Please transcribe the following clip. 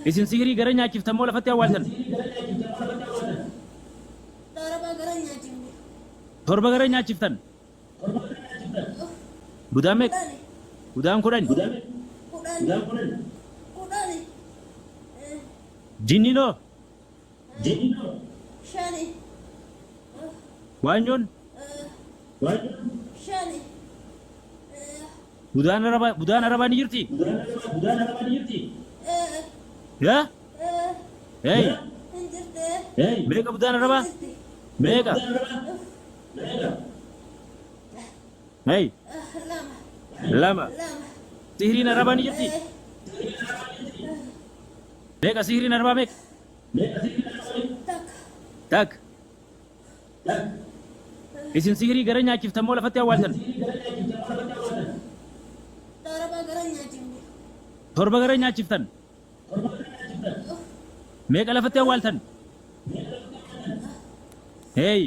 isin sihirii gara nyaachiftan moo lafatti awwaaltan? Torba gara nyaachiftan. Budaan meeqa? Budaan kudhani. Jinninoo? Waanjoon? Budaan arabaa ni jirti? Yaa? Hey! Meeqa budaan arabaa? Meeqa? Hey! Lama. Sihiriin arabaa ni jirti? Meeqa sihiriin arabaa meeqa? Tak. Isin sihirii gara nyaachiftan moo lafatti awwaaltan? Torba gara nyaachiftan. Meeqa lafatti awwaaltan? Hey!